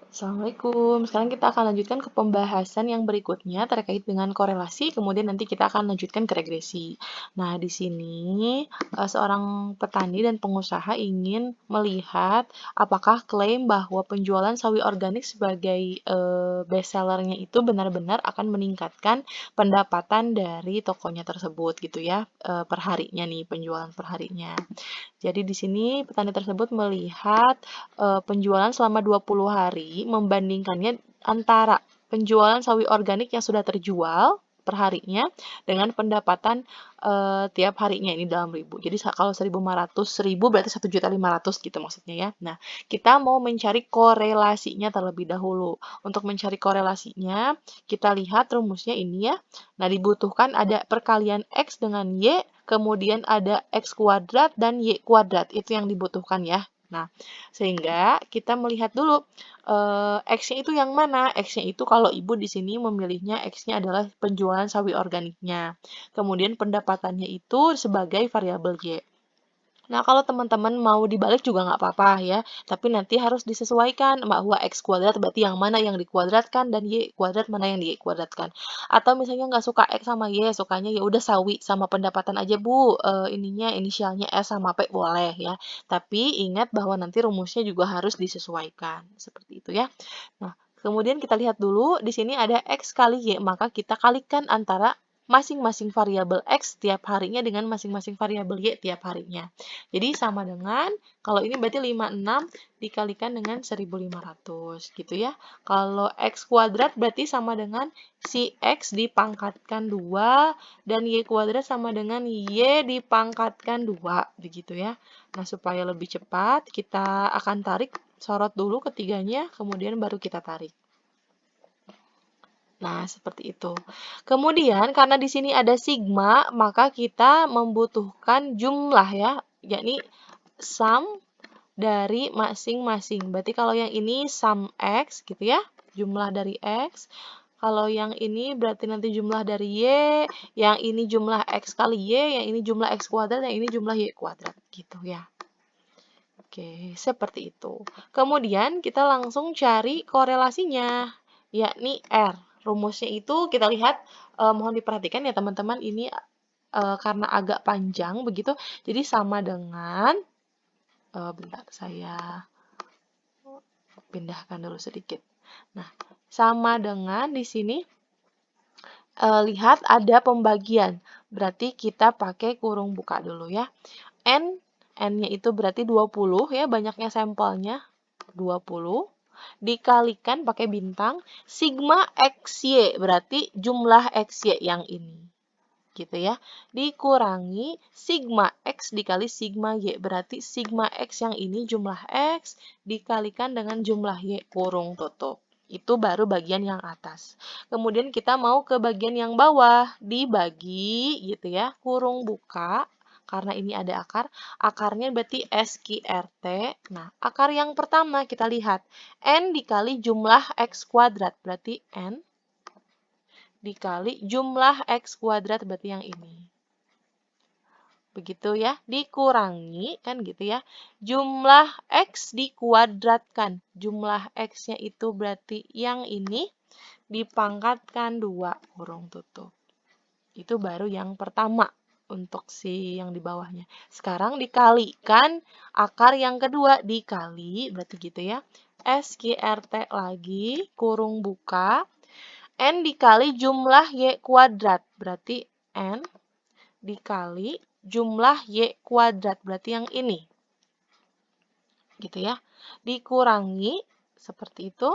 Assalamualaikum. Sekarang kita akan lanjutkan ke pembahasan yang berikutnya terkait dengan korelasi, kemudian nanti kita akan lanjutkan ke regresi. Nah, di sini seorang petani dan pengusaha ingin melihat apakah klaim bahwa penjualan sawi organik sebagai best sellernya itu benar-benar akan meningkatkan pendapatan dari tokonya tersebut gitu ya, per harinya nih, penjualan per harinya. Jadi di sini petani tersebut melihat penjualan selama 20 hari membandingkannya antara penjualan sawi organik yang sudah terjual per harinya dengan pendapatan tiap harinya ini dalam ribu. Jadi kalau 1.500 ribu berarti 1.500.000 gitu maksudnya ya. Nah, kita mau mencari korelasinya terlebih dahulu. Untuk mencari korelasinya, kita lihat rumusnya ini ya. Nah, dibutuhkan ada perkalian X dengan Y, kemudian ada X kuadrat dan Y kuadrat. Itu yang dibutuhkan ya. Nah, sehingga kita melihat dulu X-nya itu yang mana? X-nya itu kalau ibu di sini memilihnya X-nya adalah penjualan sawi organiknya. Kemudian pendapatannya itu sebagai variabel Y. Nah, kalau teman-teman mau dibalik juga nggak apa-apa ya, tapi nanti harus disesuaikan bahwa X kuadrat berarti yang mana yang dikuadratkan dan Y kuadrat mana yang di kuadratkan. Atau misalnya nggak suka X sama Y, sukanya ya udah sawi sama pendapatan aja Bu, ininya inisialnya S sama P boleh ya. Tapi ingat bahwa nanti rumusnya juga harus disesuaikan, seperti itu ya. Nah, kemudian kita lihat dulu di sini ada X kali Y, maka kita kalikan antara masing-masing variabel X tiap harinya dengan masing-masing variabel Y tiap harinya. Jadi sama dengan, kalau ini berarti 56 dikalikan dengan 1.500 gitu ya. Kalau X kuadrat berarti sama dengan si X dipangkatkan 2 dan Y kuadrat sama dengan Y dipangkatkan 2 begitu ya. Nah, supaya lebih cepat kita akan tarik sorot dulu ketiganya, kemudian baru kita tarik. Nah, seperti itu. Kemudian, karena di sini ada sigma, maka kita membutuhkan jumlah ya, yakni sum dari masing-masing. Berarti kalau yang ini sum X gitu ya, jumlah dari X. Kalau yang ini berarti nanti jumlah dari Y, yang ini jumlah X kali Y, yang ini jumlah X kuadrat, yang ini jumlah Y kuadrat gitu ya. Oke, seperti itu. Kemudian kita langsung cari korelasinya, yakni R. Rumusnya itu kita lihat, mohon diperhatikan ya teman-teman, ini karena agak panjang begitu, jadi sama dengan, bentar saya pindahkan dulu sedikit. Nah, sama dengan di sini, lihat ada pembagian, berarti kita pakai kurung buka dulu ya. N-nya itu berarti 20 ya, banyaknya sampelnya 20 dikalikan pakai bintang sigma XY berarti jumlah XY yang ini gitu ya, dikurangi sigma X dikali sigma Y berarti sigma X yang ini jumlah X dikalikan dengan jumlah Y kurung tutup. Itu baru bagian yang atas. Kemudian kita mau ke bagian yang bawah, dibagi gitu ya, kurung buka karena ini ada akar, akarnya berarti SQRT. Nah, akar yang pertama kita lihat, N dikali jumlah X kuadrat, berarti N dikali jumlah X kuadrat, berarti yang ini. Begitu ya, dikurangi, kan gitu ya, jumlah X dikuadratkan. Jumlah X-nya itu berarti yang ini, dipangkatkan 2, kurung tutup. Itu baru yang pertama untuk si yang di bawahnya. Sekarang dikalikan akar yang kedua, dikali berarti gitu ya. SQRT lagi, kurung buka. N dikali jumlah Y kuadrat, berarti N dikali jumlah Y kuadrat, berarti yang ini. Gitu ya. Dikurangi, seperti itu.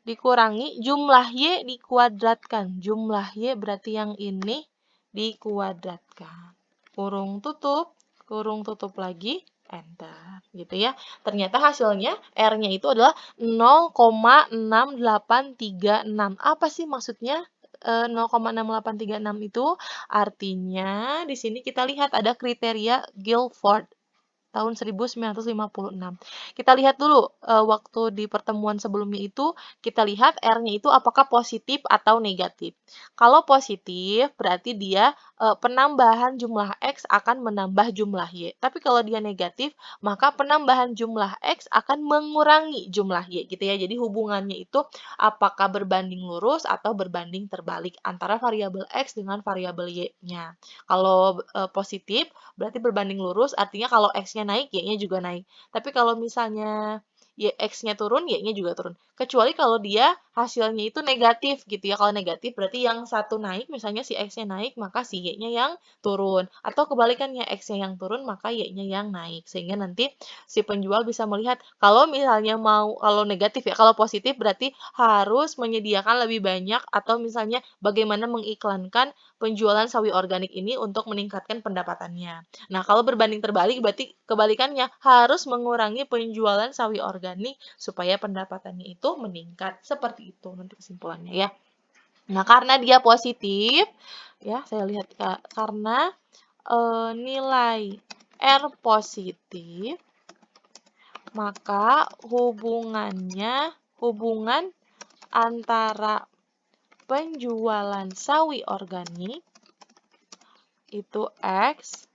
Dikurangi jumlah Y dikuadratkan. Jumlah Y berarti yang ini dikuadratkan. Kurung tutup lagi, enter. Gitu ya. Ternyata hasilnya R-nya itu adalah 0,6836. Apa sih maksudnya 0,6836 itu? Artinya di sini kita lihat ada kriteria Guilford tahun 1956. Kita lihat dulu waktu di pertemuan sebelumnya itu, kita lihat R-nya itu apakah positif atau negatif. Kalau positif berarti dia penambahan jumlah X akan menambah jumlah Y. Tapi kalau dia negatif, maka penambahan jumlah X akan mengurangi jumlah Y gitu ya. Jadi hubungannya itu apakah berbanding lurus atau berbanding terbalik antara variabel X dengan variabel Y-nya. Kalau positif, berarti berbanding lurus, artinya kalau X-nya naik, Y-nya juga naik. Tapi kalau misalnya X-nya turun, Y-nya juga turun. Kecuali kalau dia hasilnya itu negatif gitu ya. Kalau negatif berarti yang satu naik, misalnya si X-nya naik, maka si Y-nya yang turun. Atau kebalikannya, X-nya yang turun, maka Y-nya yang naik. Sehingga nanti si penjual bisa melihat, kalau misalnya kalau negatif ya, kalau positif berarti harus menyediakan lebih banyak, atau misalnya bagaimana mengiklankan penjualan sawi organik ini untuk meningkatkan pendapatannya. Nah, kalau berbanding terbalik berarti kebalikannya, harus mengurangi penjualan sawi organik supaya pendapatannya itu meningkat. Seperti itu nanti kesimpulannya ya. Nah, karena dia positif, ya saya lihat karena nilai R positif, maka hubungan antara penjualan sawi organik itu X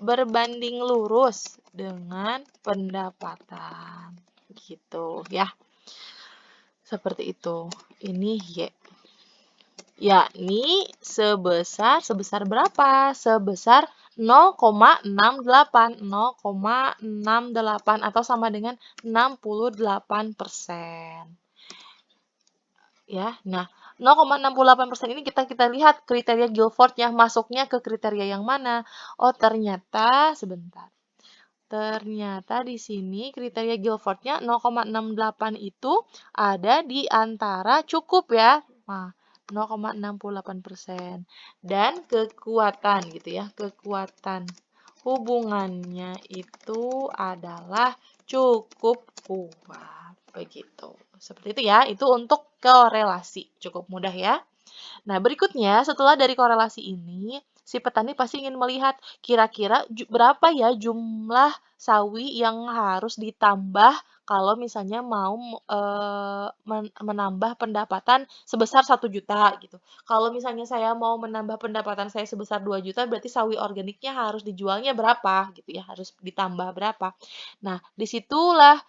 berbanding lurus dengan pendapatan. Gitu ya. Seperti itu. Ini Y. Yakni sebesar berapa? Sebesar 0,68. 0,68 atau sama dengan 68%. Ya, nah 0,68% ini kita lihat kriteria Guilford yang masuknya ke kriteria yang mana. Oh, ternyata sebentar. Ternyata di sini kriteria Guilford-nya 0,68 itu ada di antara cukup ya. Nah, 0,68%. Dan kekuatan gitu ya. Kekuatan hubungannya itu adalah cukup kuat. Begitu. Seperti itu ya. Itu untuk korelasi. Cukup mudah ya. Nah, berikutnya setelah dari korelasi ini, si petani pasti ingin melihat kira-kira berapa ya jumlah sawi yang harus ditambah kalau misalnya mau menambah pendapatan sebesar 1 juta gitu. Kalau misalnya saya mau menambah pendapatan saya sebesar 2 juta, berarti sawi organiknya harus dijualnya berapa gitu ya, harus ditambah berapa. Nah, disitulah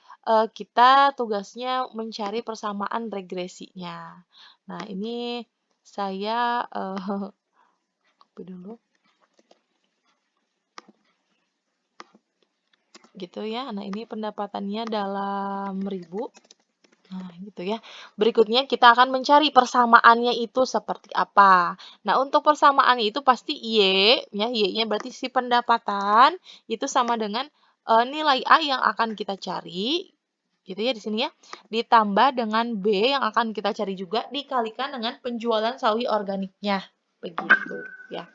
kita tugasnya mencari persamaan regresinya. Nah, ini saya copy dulu. Gitu ya. Nah, ini pendapatannya dalam ribu. Nah, gitu ya. Berikutnya kita akan mencari persamaannya itu seperti apa. Nah, untuk persamaannya itu pasti Y, ya, Y-nya berarti si pendapatan itu sama dengan nilai A yang akan kita cari, gitu ya di sini ya, ditambah dengan B yang akan kita cari juga, dikalikan dengan penjualan sawi organiknya. Begitu, ya.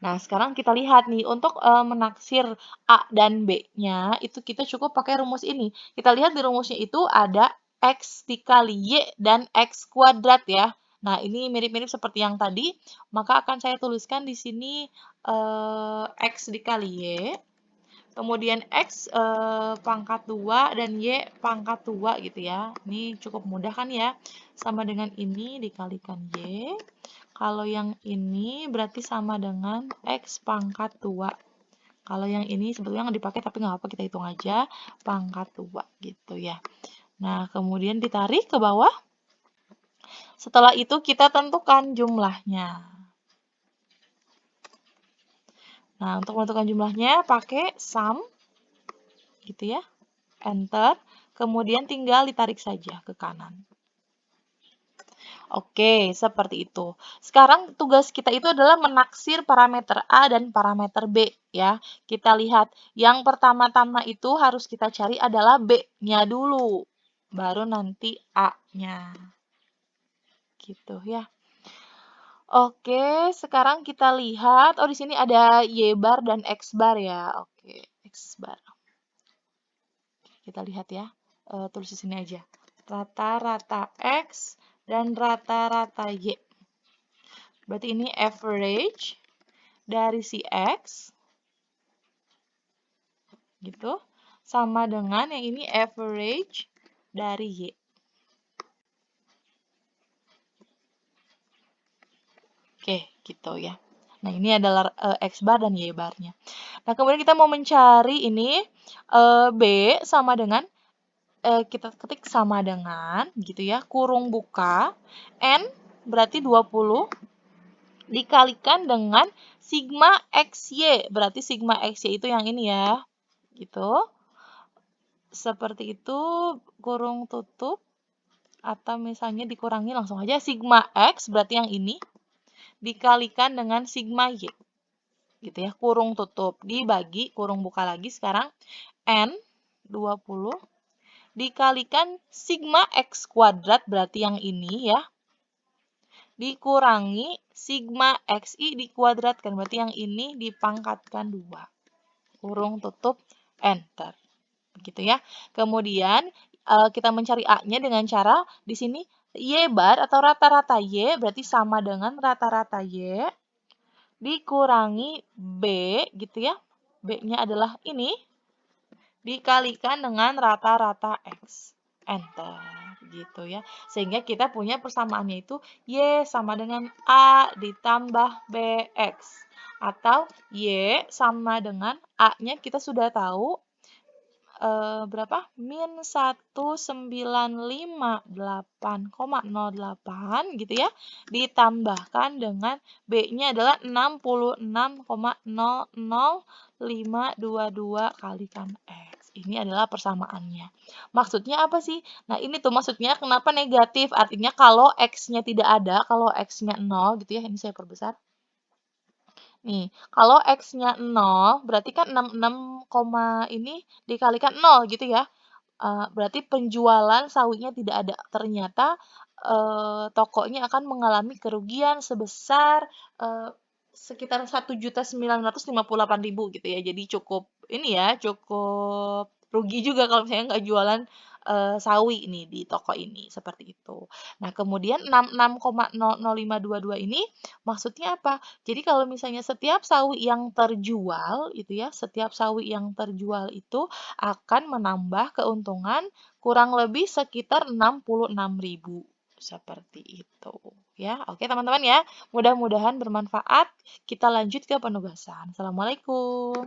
Nah, sekarang kita lihat nih, untuk menaksir A dan B-nya, itu kita cukup pakai rumus ini. Kita lihat di rumusnya itu ada X dikali Y dan X kuadrat ya. Nah, ini mirip-mirip seperti yang tadi, maka akan saya tuliskan di sini X dikali Y, kemudian X pangkat 2 dan Y pangkat 2 gitu ya. Ini cukup mudah kan ya, sama dengan ini dikalikan Y. Kalau yang ini berarti sama dengan X pangkat 2. Kalau yang ini sebetulnya nggak dipakai tapi nggak apa-apa, kita hitung aja pangkat 2 gitu ya. Nah, kemudian ditarik ke bawah. Setelah itu kita tentukan jumlahnya. Nah, untuk menentukan jumlahnya pakai sum, gitu ya. Enter. Kemudian tinggal ditarik saja ke kanan. Oke, seperti itu. Sekarang tugas kita itu adalah menaksir parameter A dan parameter B ya. Kita lihat, yang pertama-tama itu harus kita cari adalah B-nya dulu, baru nanti A-nya. Gitu ya. Oke, sekarang kita lihat, oh di sini ada Y bar dan X bar ya. Oke, X bar. Kita lihat ya, tulis di sini aja. Rata-rata X dan rata-rata Y. Berarti ini average dari si X, gitu, sama dengan yang ini average dari Y. Oke, gitu ya. Nah, ini adalah X bar dan Y barnya. Nah, kemudian kita mau mencari ini B sama dengan kita ketik sama dengan gitu ya, kurung buka N berarti 20 dikalikan dengan sigma XY. Berarti sigma XY itu yang ini ya. Gitu. Seperti itu, kurung tutup atau misalnya dikurangi langsung aja sigma X berarti yang ini dikalikan dengan sigma Y. Gitu ya, kurung tutup dibagi kurung buka lagi sekarang N 20 dikalikan sigma X kuadrat berarti yang ini ya dikurangi sigma XI dikuadratkan berarti yang ini dipangkatkan 2 kurung tutup enter gitu ya. Kemudian kita mencari A-nya dengan cara di sini Y bar atau rata-rata Y berarti sama dengan rata-rata Y dikurangi B gitu ya. B-nya adalah ini dikalikan dengan rata-rata X. Enter gitu ya. Sehingga kita punya persamaannya itu Y sama dengan A ditambah BX. Atau Y sama dengan A-nya kita sudah tahu berapa? Min 1958,08 gitu ya. Ditambahkan dengan B-nya adalah 66,00522 kalikan X. Ini adalah persamaannya. Maksudnya apa sih? Nah, ini tuh maksudnya kenapa negatif? Artinya kalau X-nya tidak ada, kalau X-nya 0 gitu ya. Ini saya perbesar. Nih, kalau X-nya 0, berarti kan 66, ini dikalikan 0 gitu ya. Berarti penjualan sawinya tidak ada. Ternyata tokonya akan mengalami kerugian sebesar sekitar 1.958.000 gitu ya. Jadi cukup ini ya, cukup rugi juga kalau misalnya nggak jualan sawi ini di toko ini seperti itu. Nah, kemudian 66,00522 ini maksudnya apa? Jadi kalau misalnya setiap sawi yang terjual itu ya, setiap sawi yang terjual itu akan menambah keuntungan kurang lebih sekitar 66.000 seperti itu ya. Oke teman-teman ya, mudah-mudahan bermanfaat. Kita lanjut ke penugasan. Assalamualaikum.